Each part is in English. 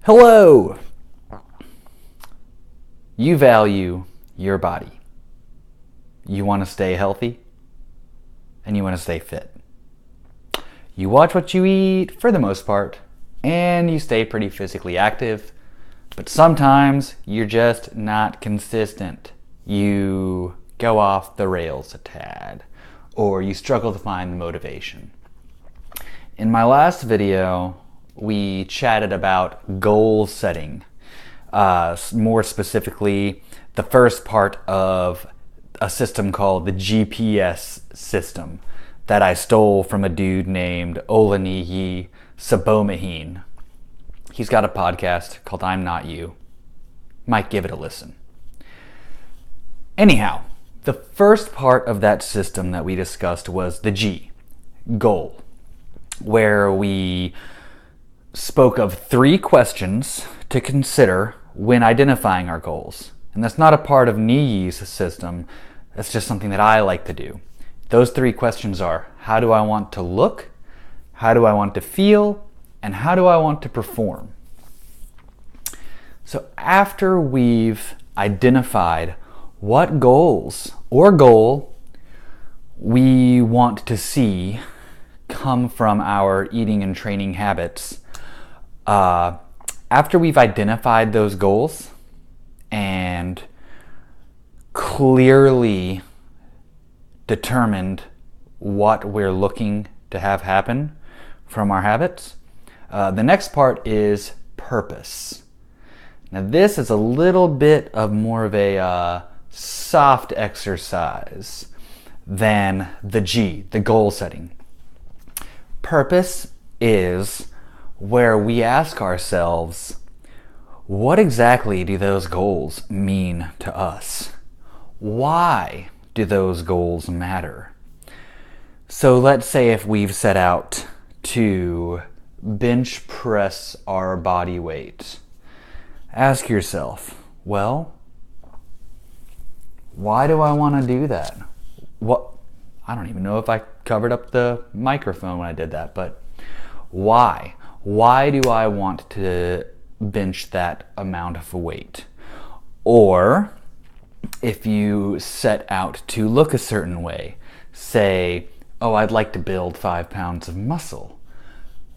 Hello! You value your body. You want to stay healthy and you want to stay fit. You watch what you eat for the most part and you stay pretty physically active, but sometimes you're just not consistent. You go off the rails a tad or you struggle to find the motivation. In my last video, we chatted about goal setting. More specifically, the first part of a system called the GPS system that I stole from a dude named Olaniyi Sabomahin. He's got a podcast called I'm Not You. Might give it a listen. Anyhow, the first part of that system that we discussed was the G, goal, where we spoke of 3 questions to consider when identifying our goals. And that's not a part of Niyi's system, that's just something that I like to do. Those 3 questions are, how do I want to look, how do I want to feel, and how do I want to perform? So after we've identified what goals or goal we want to see come from our eating and training habits, after we've identified those goals and clearly determined what we're looking to have happen from our habits, the next part is purpose. Now this is a little bit of more of a soft exercise than the G, the goal setting. Purpose is where we ask ourselves, what exactly do those goals mean to us? Why do those goals matter? So let's say if we've set out to bench press our body weight, ask yourself, well, why do I want to do that? I don't even know if I covered up the microphone when I did that, but why? Why do I want to bench that amount of weight? Or if you set out to look a certain way, say, oh, I'd like to build 5 pounds of muscle.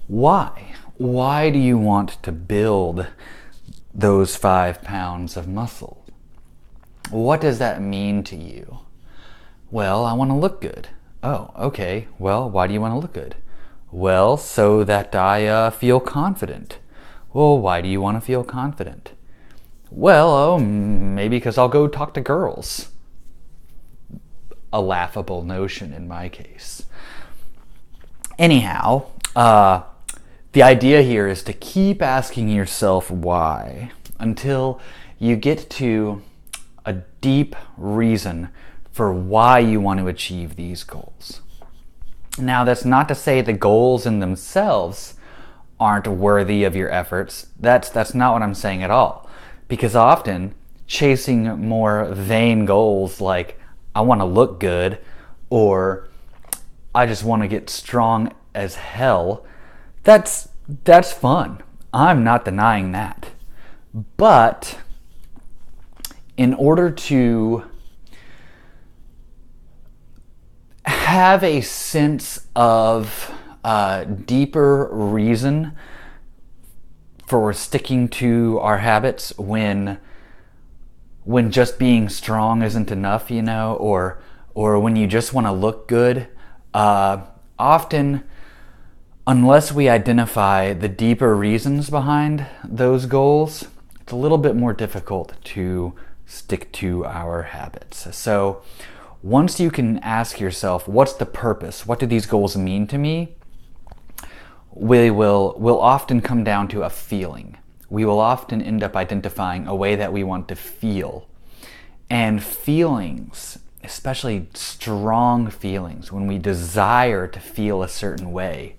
Why? Why do you want to build those 5 pounds of muscle? What does that mean to you? Well, I want to look good. Oh, okay. Well, why do you want to look good? Well, so that I feel confident. Well, why do you want to feel confident? Well, maybe because I'll go talk to girls. A laughable notion in my case. Anyhow, the idea here is to keep asking yourself why until you get to a deep reason for why you want to achieve these goals. Now, that's not to say the goals in themselves aren't worthy of your efforts. That's not what I'm saying at all. Because often, chasing more vain goals like, I want to look good, or I just want to get strong as hell, that's fun. I'm not denying that. But in order to have a sense of deeper reason for sticking to our habits when just being strong isn't enough, or when you just want to look good, often, unless we identify the deeper reasons behind those goals, it's a little bit more difficult to stick to our habits. So once you can ask yourself, what's the purpose? What do these goals mean to me? We'll often come down to a feeling. We will often end up identifying a way that we want to feel. And feelings, especially strong feelings, when we desire to feel a certain way,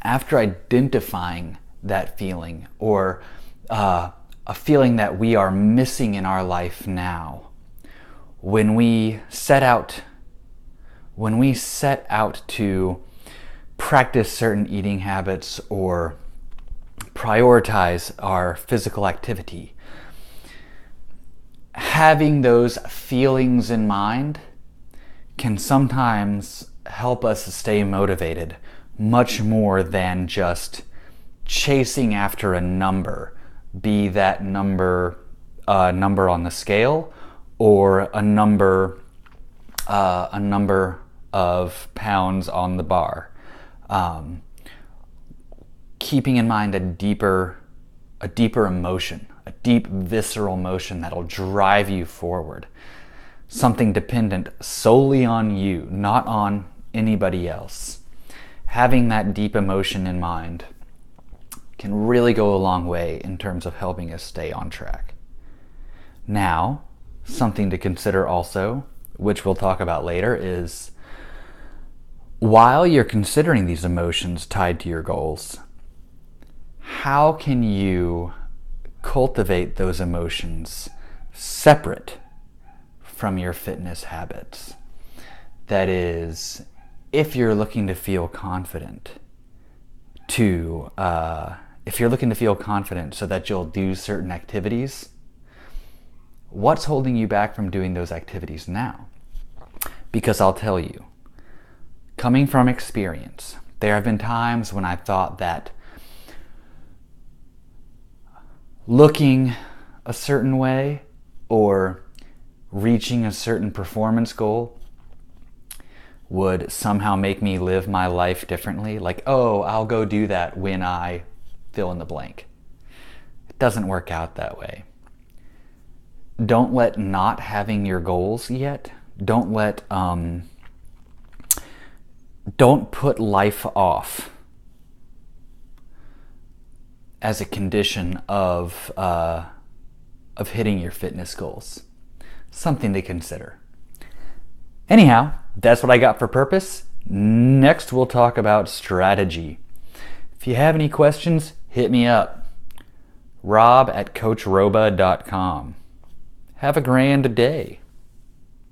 after identifying that feeling or a feeling that we are missing in our life now, when we set out to practice certain eating habits or prioritize our physical activity. Having those feelings in mind can sometimes help us stay motivated much more than just chasing after a number, be that number a number on the scale or a number of pounds on the bar. Keeping in mind a deeper emotion, a deep visceral motion that'll drive you forward. Something dependent solely on you, not on anybody else. Having that deep emotion in mind can really go a long way in terms of helping us stay on track. Now, something to consider also, which we'll talk about later, is while you're considering these emotions tied to your goals, how can you cultivate those emotions separate from your fitness habits? That is, if you're looking to feel confident so that you'll do certain activities, what's holding you back from doing those activities now? Because I'll tell you, coming from experience, there have been times when I thought that looking a certain way or reaching a certain performance goal would somehow make me live my life differently. Like, oh, I'll go do that when I fill in the blank. It doesn't work out that way. Don't let not having your goals yet, don't put life off as a condition of hitting your fitness goals. Something to consider. Anyhow, that's what I got for purpose. Next, we'll talk about strategy. If you have any questions, hit me up. Rob@coachroba.com. Have a grand day.